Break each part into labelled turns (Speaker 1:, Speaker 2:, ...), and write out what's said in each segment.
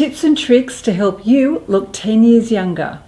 Speaker 1: tips and tricks to help you look 10 years younger.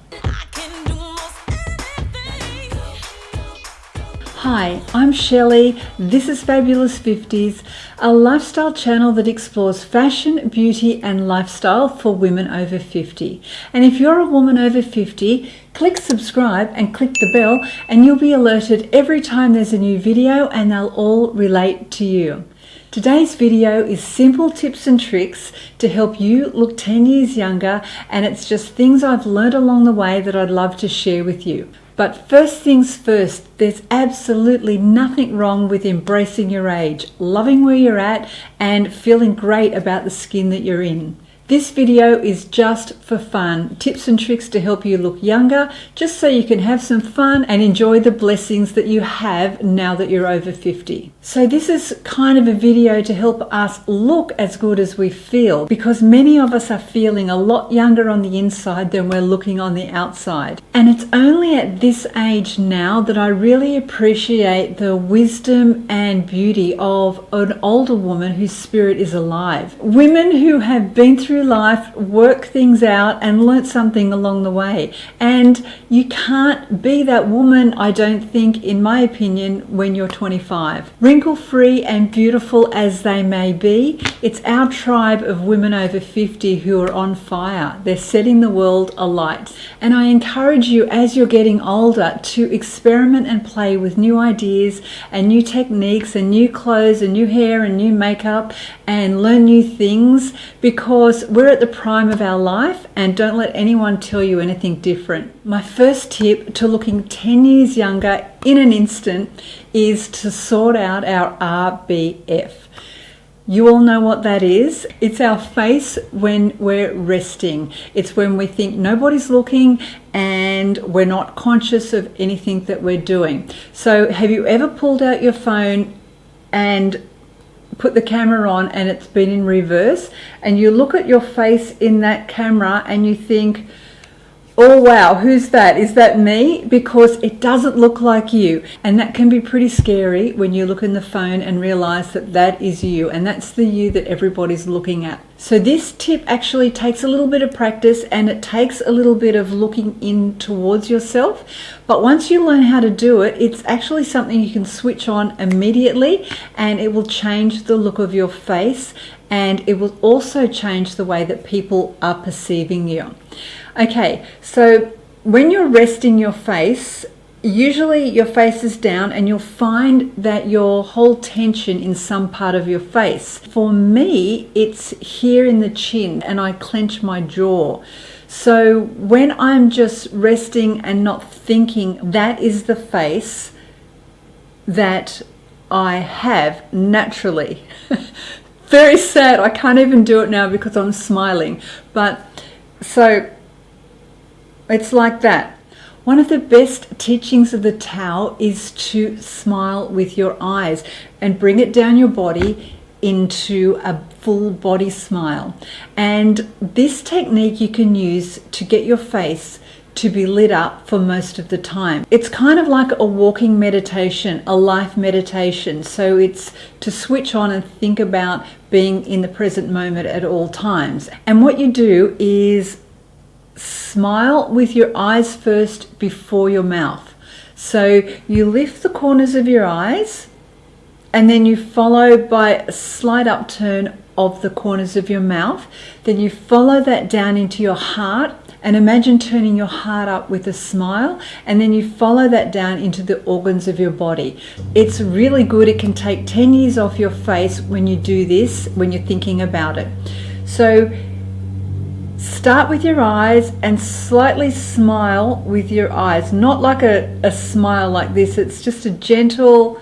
Speaker 1: Hi, I'm Shelley. This is Fabulous 50s, a lifestyle channel that explores fashion, beauty and lifestyle for women over 50. And if you're a woman over 50, click subscribe and click the bell and you'll be alerted every time there's a new video, and they'll all relate to you. Today's video is simple tips and tricks to help you look 10 years younger, and it's just things I've learned along the way that I'd love to share with you. But first things first, there's absolutely nothing wrong with embracing your age, loving where you're at and feeling great about the skin that you're in. This video is just for fun, tips and tricks to help you look younger, just so you can have some fun and enjoy the blessings that you have now that you're over 50. So this is kind of a video to help us look as good as we feel, because many of us are feeling a lot younger on the inside than we're looking on the outside. And it's only at this age now that I really appreciate the wisdom and beauty of an older woman whose spirit is alive. Women who have been through life, work things out and learnt something along the way. And you can't be that woman, I don't think, in my opinion, when you're 25. Wrinkle-free and beautiful as they may be, it's our tribe of women over 50 who are on fire. They're setting the world alight. And I encourage you, as you're getting older, to experiment and play with new ideas and new techniques and new clothes and new hair and new makeup and learn new things, because we're at the prime of our life, and don't let anyone tell you anything different. My first tip to looking 10 years younger in an instant is to sort out our RBF. You all know what that is. It's our face when we're resting. It's when we think nobody's looking and we're not conscious of anything that we're doing. So have you ever pulled out your phone and put the camera on and it's been in reverse, and you look at your face in that camera and you think, oh wow, who's that? Is that me? Because it doesn't look like you. And that can be pretty scary when you look in the phone and realize that that is you, and that's the you that everybody's looking at. So this tip actually takes a little bit of practice, and it takes a little bit of looking in towards yourself. But once you learn how to do it, it's actually something you can switch on immediately, and it will change the look of your face, and it will also change the way that people are perceiving you. Okay, so when you're resting your face, usually your face is down and you'll find that you'll hold tension in some part of your face. For me, it's here in the chin, and I clench my jaw. So when I'm just resting and not thinking, that is the face that I have naturally. Very sad, I can't even do it now because I'm smiling. But so it's like that. One of the best teachings of the Tao is to smile with your eyes and bring it down your body into a full body smile. And this technique you can use to get your face to be lit up for most of the time. It's kind of like a walking meditation, a life meditation. So it's to switch on and think about being in the present moment at all times. And what you do is smile with your eyes first before your mouth. So you lift the corners of your eyes, and then you follow by a slight upturn of the corners of your mouth. Then you follow that down into your heart, and imagine turning your heart up with a smile, and then you follow that down into the organs of your body. It's really good. It can take 10 years off your face when you do this, when you're thinking about it. So start with your eyes and slightly smile with your eyes. Not like a smile like this. It's just a gentle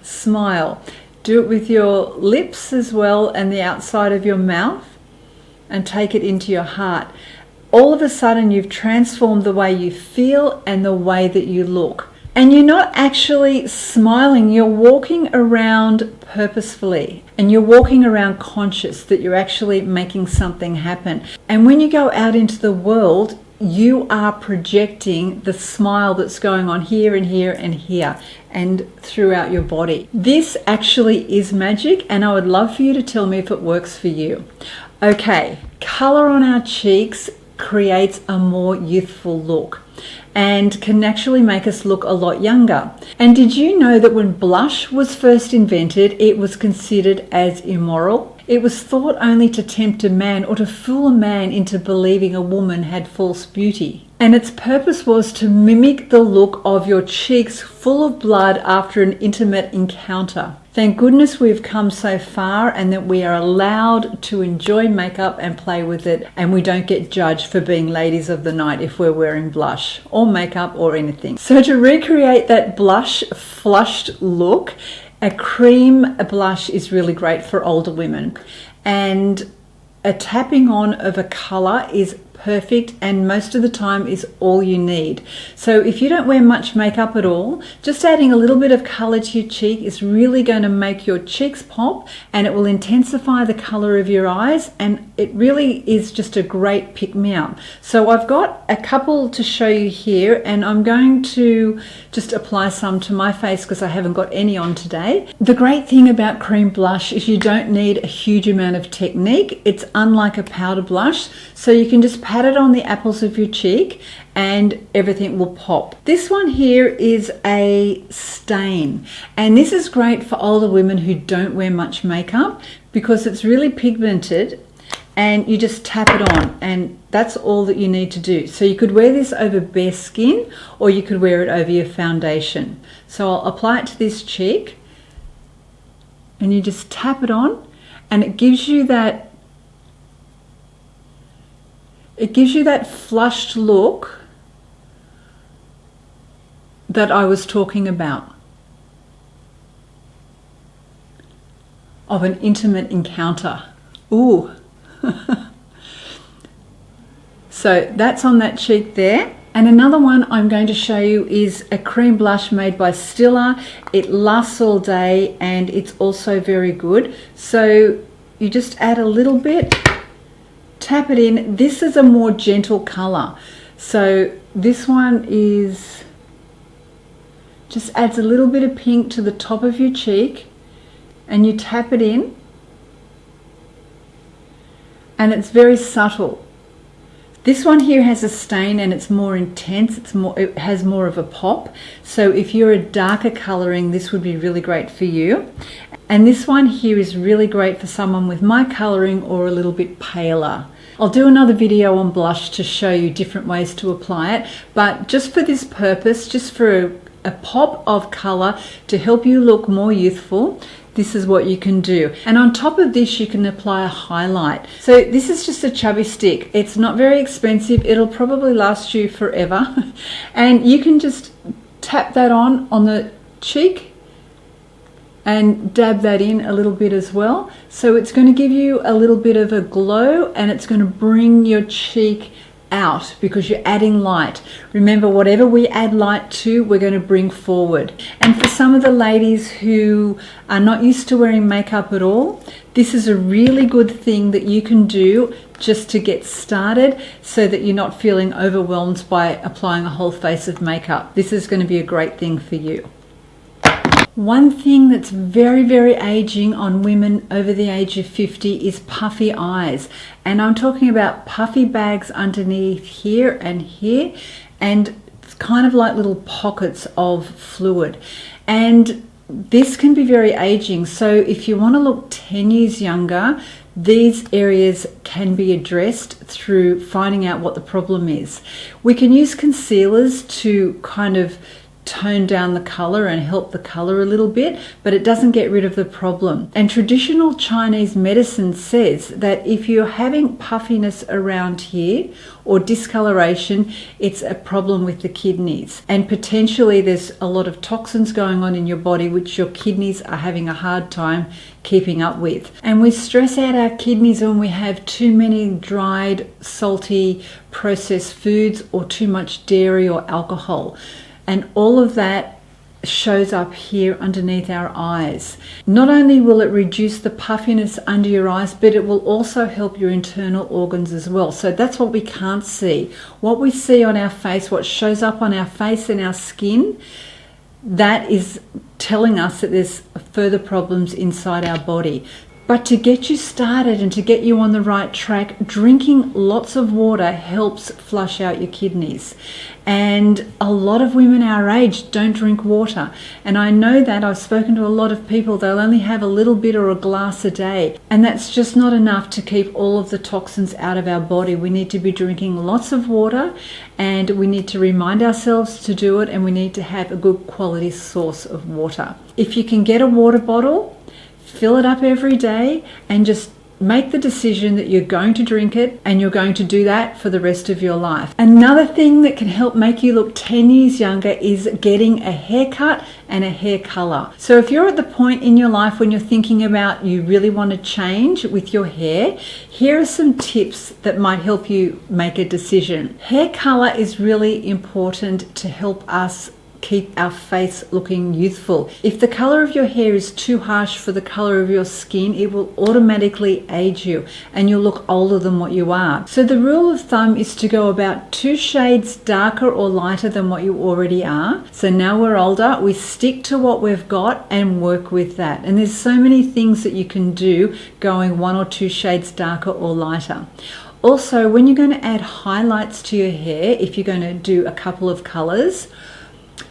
Speaker 1: smile. Do it with your lips as well and the outside of your mouth, and take it into your heart. All of a sudden you've transformed the way you feel and the way that you look. And you're not actually smiling, you're walking around purposefully, and you're walking around conscious that you're actually making something happen. And when you go out into the world, you are projecting the smile that's going on here and here and here and throughout your body. This actually is magic, and I would love for you to tell me if it works for you. Okay, color on our cheeks creates a more youthful look and can actually make us look a lot younger. And did you know that when blush was first invented, it was considered as immoral? It was thought only to tempt a man or to fool a man into believing a woman had false beauty. And its purpose was to mimic the look of your cheeks full of blood after an intimate encounter. Thank goodness we've come so far and that we are allowed to enjoy makeup and play with it, and we don't get judged for being ladies of the night if we're wearing blush or makeup or anything. So to recreate that blush flushed look, a cream blush is really great for older women, and a tapping on of a color is perfect, and most of the time is all you need. So if you don't wear much makeup at all, just adding a little bit of color to your cheek is really going to make your cheeks pop, and it will intensify the color of your eyes, and it really is just a great pick-me-up. So I've got a couple to show you here, and I'm going to just apply some to my face because I haven't got any on today. The great thing about cream blush is you don't need a huge amount of technique. It's unlike a powder blush, so you can just pat it on the apples of your cheek and everything will pop. This one here is a stain, and this is great for older women who don't wear much makeup because it's really pigmented, and you just tap it on, and that's all that you need to do. So you could wear this over bare skin, or you could wear it over your foundation. So I'll apply it to this cheek, and you just tap it on, and it gives you that flushed look that I was talking about, of an intimate encounter. Ooh. So that's on that cheek there. And another one I'm going to show you is a cream blush made by Stila. It lasts all day and it's also very good. So you just add a little bit, tap it in. This is a more gentle color. So this one is, just adds a little bit of pink to the top of your cheek, and you tap it in, and it's very subtle. This one here has a stain and it's more intense, it has more of a pop. So if you're a darker coloring, this would be really great for you. And this one here is really great for someone with my coloring or a little bit paler. I'll do another video on blush to show you different ways to apply it, but just for this purpose, just for a pop of color to help you look more youthful, this is what you can do. And on top of this, you can apply a highlight. So this is just a chubby stick. It's not very expensive. It'll probably last you forever. And you can just tap that on the cheek and dab that in a little bit as well. So it's going to give you a little bit of a glow, and it's going to bring your cheek out because you're adding light. Remember, whatever we add light to, we're going to bring forward. And for some of the ladies who are not used to wearing makeup at all, this is a really good thing that you can do just to get started so that you're not feeling overwhelmed by applying a whole face of makeup. This is going to be a great thing for you. One thing that's very, very aging on women over the age of 50 is puffy eyes. And I'm talking about puffy bags underneath here and here, and it's kind of like little pockets of fluid. And this can be very aging. So if you want to look 10 years younger, these areas can be addressed through finding out what the problem is. We can use concealers to kind of tone down the color and help the color a little bit, but it doesn't get rid of the problem. And traditional Chinese medicine says that if you're having puffiness around here or discoloration, it's a problem with the kidneys, and potentially there's a lot of toxins going on in your body which your kidneys are having a hard time keeping up with. And we stress out our kidneys when we have too many dried, salty, processed foods or too much dairy or alcohol. And all of that shows up here underneath our eyes. Not only will it reduce the puffiness under your eyes, but it will also help your internal organs as well. So that's what we can't see. What we see on our face, what shows up on our face and our skin, that is telling us that there's further problems inside our body. But to get you started and to get you on the right track, drinking lots of water helps flush out your kidneys. And a lot of women our age don't drink water. And I know that. I've spoken to a lot of people. They'll only have a little bit or a glass a day. And that's just not enough to keep all of the toxins out of our body. We need to be drinking lots of water, and we need to remind ourselves to do it, and we need to have a good quality source of water. If you can get a water bottle, fill it up every day and just make the decision that you're going to drink it, and you're going to do that for the rest of your life. Another thing that can help make you look 10 years younger is getting a haircut and a hair color. So if you're at the point in your life when you're thinking about you really want to change with your hair, here are some tips that might help you make a decision. Hair color is really important to help us keep our face looking youthful. If the color of your hair is too harsh for the color of your skin, it will automatically age you and you'll look older than what you are. So the rule of thumb is to go about 2 shades darker or lighter than what you already are. So now we're older, we stick to what we've got and work with that. And there's so many things that you can do going 1 or 2 shades darker or lighter. Also, when you're going to add highlights to your hair, if you're going to do a couple of colors,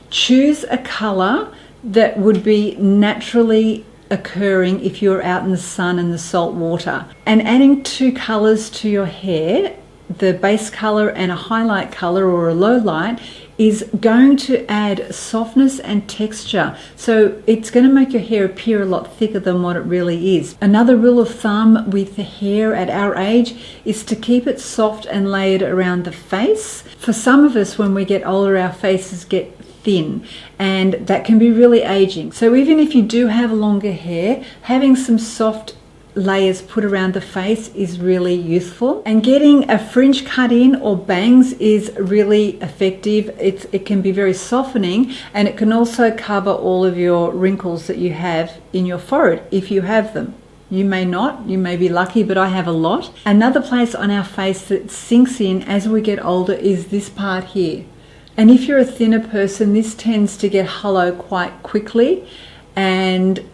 Speaker 1: choose a color that would be naturally occurring if you're out in the sun and the salt water. And adding 2 colors to your hair, the base color and a highlight color or a low light, is going to add softness and texture. So it's going to make your hair appear a lot thicker than what it really is. Another rule of thumb with the hair at our age is to keep it soft and layered around the face. For some of us, when we get older, our faces get thin, and that can be really aging. So even if you do have longer hair, having some soft layers put around the face is really youthful. And getting a fringe cut in or bangs is really effective. It can be very softening, and it can also cover all of your wrinkles that you have in your forehead if you have them. You may not, you may be lucky, but I have a lot. Another place on our face that sinks in as we get older is this part here. And if you're a thinner person, this tends to get hollow quite quickly, and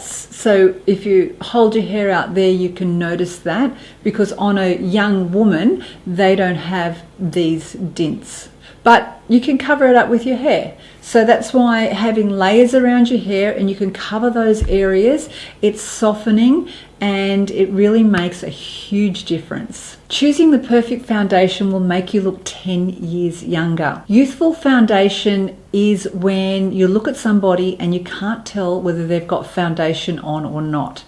Speaker 1: so if you hold your hair out there, you can notice that, because on a young woman, they don't have these dints. But you can cover it up with your hair. So that's why having layers around your hair, and you can cover those areas, it's softening and it really makes a huge difference. Choosing the perfect foundation will make you look 10 years younger. Youthful foundation is when you look at somebody and you can't tell whether they've got foundation on or not.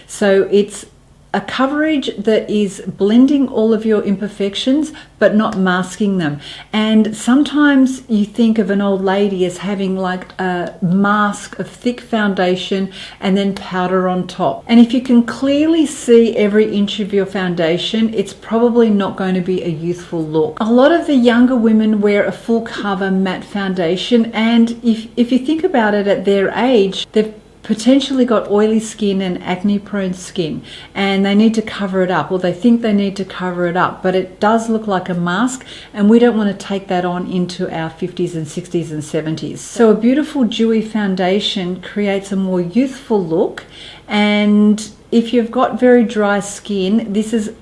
Speaker 1: So it's a coverage that is blending all of your imperfections but not masking them. And sometimes you think of an old lady as having like a mask of thick foundation and then powder on top. And if you can clearly see every inch of your foundation, it's probably not going to be a youthful look. A lot of the younger women wear a full cover matte foundation, and if you think about it, at their age, they've potentially got oily skin and acne prone skin, and they need to cover it up, or they think they need to cover it up, but it does look like a mask, and we don't want to take that on into our 50s and 60s and 70s. So a beautiful dewy foundation creates a more youthful look, and if you've got very dry skin, this is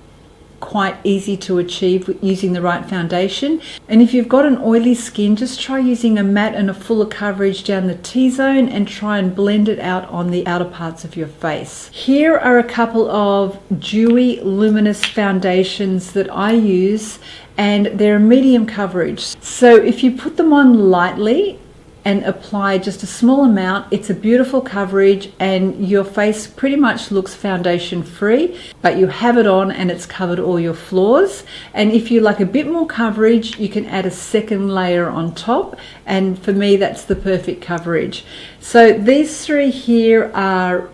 Speaker 1: quite easy to achieve using the right foundation. And if you've got an oily skin, just try using a matte and a fuller coverage down the T-zone and try and blend it out on the outer parts of your face. Here are a couple of dewy luminous foundations that I use, and they're medium coverage. So if you put them on lightly and apply just a small amount, it's a beautiful coverage, and your face pretty much looks foundation free, but you have it on and it's covered all your flaws. And if you like a bit more coverage, you can add a second layer on top, and for me that's the perfect coverage. So these 3 here are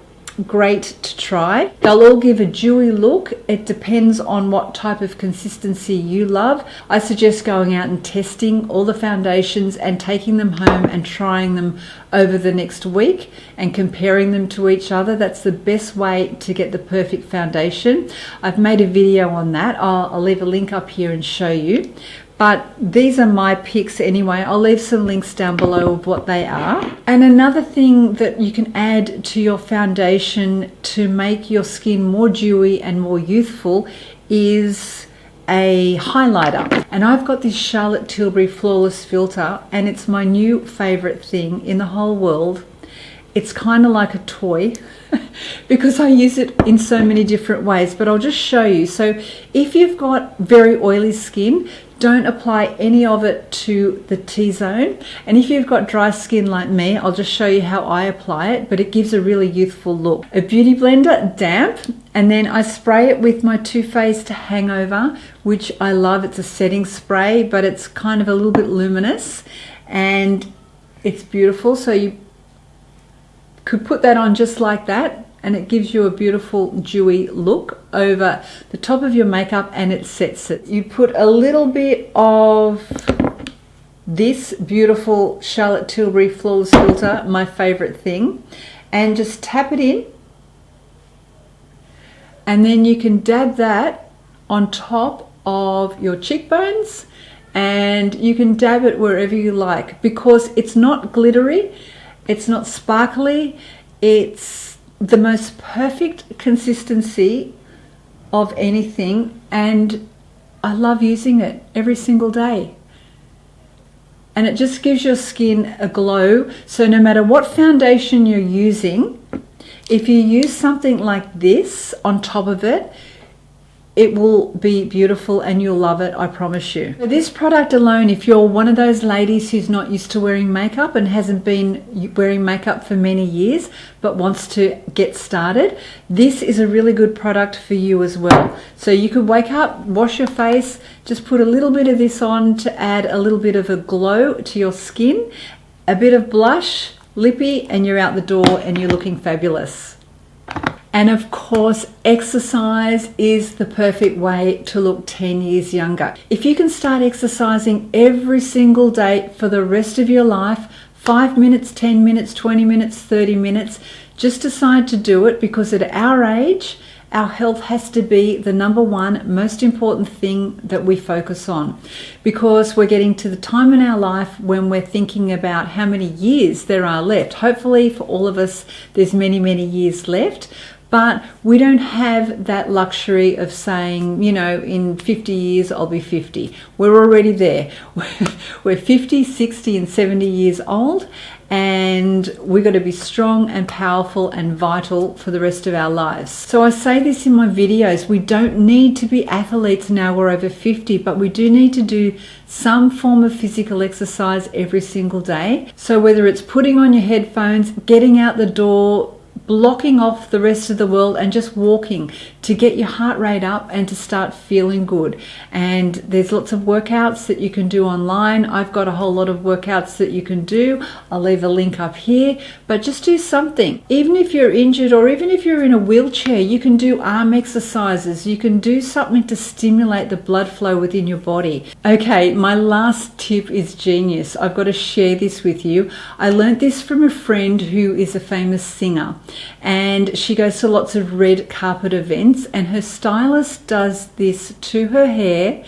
Speaker 1: great to try. They'll all give a dewy look. It depends on what type of consistency you love. I suggest going out and testing all the foundations and taking them home and trying them over the next week and comparing them to each other. That's the best way to get the perfect foundation. I've made a video on that. I'll leave a link up here and show you. but these are my picks anyway. I'll leave some links down below of what they are. And another thing that you can add to your foundation to make your skin more dewy and more youthful is a highlighter. And I've got this Charlotte Tilbury Flawless Filter, and it's my new favorite thing in the whole world. It's kind of like a toy because I use it in so many different ways, but I'll just show you. So if you've got very oily skin, don't apply any of it to the T-zone. And if you've got dry skin like me, I'll just show you how I apply it, but it gives a really youthful look. A beauty blender, damp, and then I spray it with my Too Faced Hangover, which I love. It's a setting spray, but it's kind of a little bit luminous and it's beautiful. So you could put that on just like that, and it gives you a beautiful dewy look over the top of your makeup, and it sets it. You put a little bit of this beautiful Charlotte Tilbury Flawless Filter, my favorite thing, and just tap it in, and then you can dab that on top of your cheekbones, and you can dab it wherever you like, because it's not glittery, it's not sparkly, it's the most perfect consistency of anything, and I love using it every single day. And it just gives your skin a glow. So no matter what foundation you're using, if you use something like this on top of it, it will be beautiful and you'll love it, I promise you. So this product alone, if you're one of those ladies who's not used to wearing makeup and hasn't been wearing makeup for many years but wants to get started, this is a really good product for you as well. So you could wake up, wash your face, just put a little bit of this on to add a little bit of a glow to your skin, a bit of blush, lippy, and you're out the door and you're looking fabulous. And of course, exercise is the perfect way to look 10 years younger. If you can start exercising every single day for the rest of your life, 5 minutes, 10 minutes, 20 minutes, 30 minutes, just decide to do it, because at our age, our health has to be the number one most important thing that we focus on, because we're getting to the time in our life when we're thinking about how many years there are left. Hopefully for all of us, there's many, many years left. But we don't have that luxury of saying, you know, in 50 years, I'll be 50. We're already there. We're 50, 60, and 70 years old, and we've got to be strong and powerful and vital for the rest of our lives. So I say this in my videos, we don't need to be athletes now we're over 50, but we do need to do some form of physical exercise every single day. So whether it's putting on your headphones, getting out the door, blocking off the rest of the world and just walking to get your heart rate up and to start feeling good. And there's lots of workouts that you can do online. I've got a whole lot of workouts that you can do. I'll leave a link up here, but just do something. Even if you're injured or even if you're in a wheelchair, you can do arm exercises. You can do something to stimulate the blood flow within your body. Okay, my last tip is genius. I've got to share this with you. I learned this from a friend who is a famous singer, and she goes to lots of red carpet events, and her stylist does this to her hair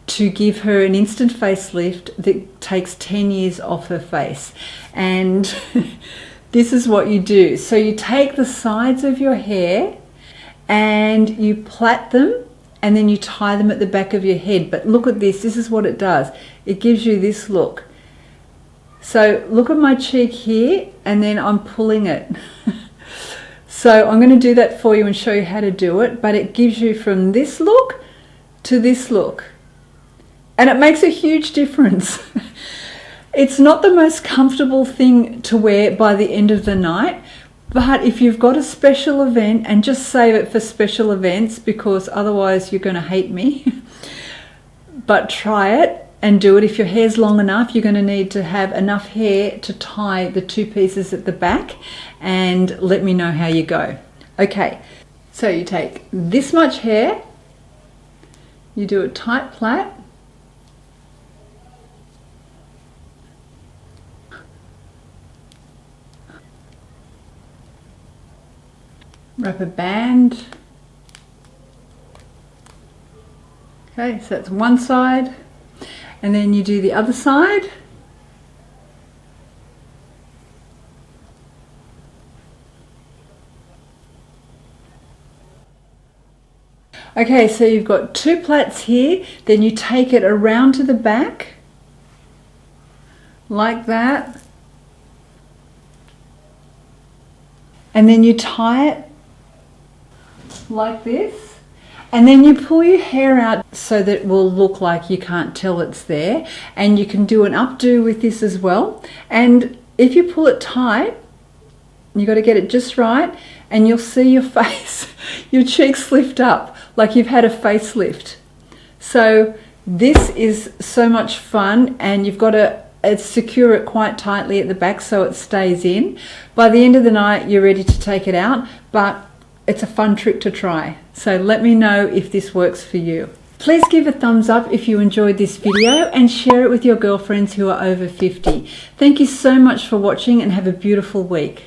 Speaker 1: to give her an instant facelift that takes 10 years off her face. And this is what you do. So you take the sides of your hair and you plait them, and then you tie them at the back of your head. But look at this, this is what it does. It gives you this look. So look at my cheek here, and then I'm pulling it. So I'm going to do that for you and show you how to do it, but it gives you from this look to this look, and it makes a huge difference. It's not the most comfortable thing to wear by the end of the night, but if you've got a special event, and just save it for special events because otherwise you're going to hate me, but try it. And do it. If your hair's long enough, you're going to need to have enough hair to tie the two pieces at the back, and let me know how you go. Okay, so you take this much hair, you do a tight plait, wrap a band. Okay, so that's one side. And then you do the other side. Okay, so you've got 2 plaits here, then you take it around to the back, like that, and then you tie it like this, and then you pull your hair out so that it will look like you can't tell it's there, and you can do an updo with this as well. And if you pull it tight, you got to get it just right, and you'll see your face, your cheeks lift up like you've had a facelift. So this is so much fun, and you've got to secure it quite tightly at the back so it stays in. By the end of the night you're ready to take it out, but it's a fun trick to try. So let me know if this works for you. Please give a thumbs up if you enjoyed this video and share it with your girlfriends who are over 50. Thank you so much for watching and have a beautiful week.